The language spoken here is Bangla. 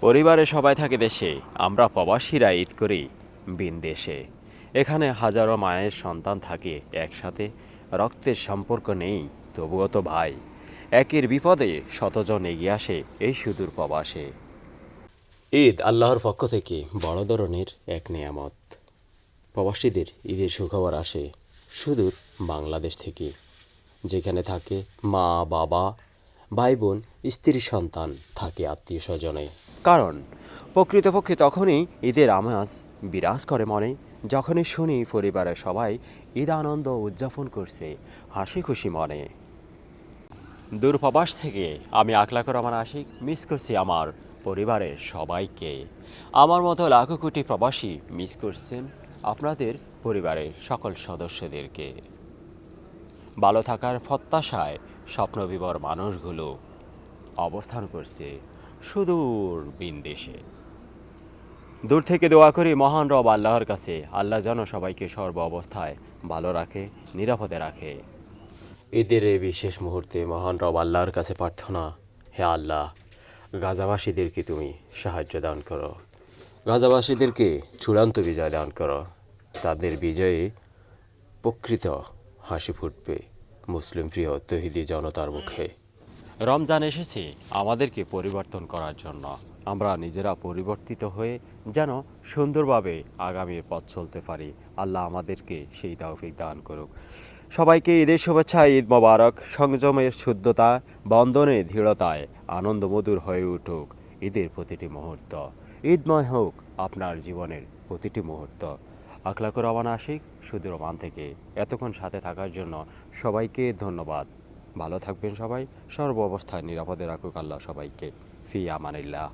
পরিবারে সবাই থাকে দেশে, আমরা প্রবাসীরা ঈদ করি ভিন দেশে। এখানে হাজারো মায়ের সন্তান থাকে একসাথে, রক্তের সম্পর্ক নেই তবুও তো ভাই। একের বিপদে শতজন এগিয়ে আসে এই সুদূর প্রবাসে। ঈদ আল্লাহর পক্ষ থেকে বড় ধরনের এক নেয়ামত। প্রবাসীদের ঈদের সুখবর আসে সুদূর বাংলাদেশ থেকে, যেখানে থাকে মা বাবা, ভাই বোন, স্ত্রী সন্তান, থাকে আত্মীয় স্বজনে। কারণ প্রকৃতপক্ষে তখনই ঈদের আমেজ বিরাজ করে মনে, যখনই শুনি পরিবারের সবাই ঈদ আনন্দ উদযাপন করছে হাসি খুশি মনে। দূরপ্রবাস থেকে আমি আকলাকুর রহমান আশিক মিস করছি আমার পরিবারের সবাইকে। আমার মতো লাখো কোটি প্রবাসী মিস করছেন আপনাদের পরিবারের সকল সদস্যদেরকে। ভালো থাকার প্রত্যাশায় স্বপ্নবিবর মানুষগুলো অবস্থান করছে সুদূর বিনদেশে। দূর থেকে দোয়া করি মহান রব আল্লাহর কাছে, আল্লাহ যেন সবাইকে সর্ব অবস্থায় ভালো রাখে, নিরাপদে রাখে। ঈদের এই বিশেষ মুহূর্তে মহান রব আল্লাহর কাছে প্রার্থনা, হে আল্লাহ, গাজাবাসীদেরকে তুমি সাহায্য দান করো, গাজাবাসীদেরকে চূড়ান্ত বিজয় দান করো। তাদের বিজয়ে প্রকৃত হাসি ফুটবে মুসলিম প্রিয় তৌহিদি জনতার মুখে। রমজান এসেছে আমাদেরকে পরিবর্তন করার জন্য। আমরা নিজেরা পরিবর্তিত হয়ে যেন সুন্দরভাবে আগামীর পথ চলতে পারি। আল্লাহ আমাদেরকে সেই তৌফিক দান করুক। সবাইকে ঈদের শুভেচ্ছা, ঈদ মোবারক। সংযমের শুদ্ধতা, বন্ধনের দৃঢ়তায় আনন্দমধুর হয়ে উঠুক ঈদের প্রতিটি মুহূর্ত। ঈদময় হোক আপনার জীবনের প্রতিটি মুহূর্ত। আকলাকুর রহমান আশিক, সুদূর ওমান থেকে এতক্ষণ সাথে থাকার জন্য সবাইকে ধন্যবাদ। ভালো থাকবেন সবাই, সর্ব অবস্থায় নিরাপদে রাখুক আল্লাহ সবাইকে। ফি আমানিল্লাহ।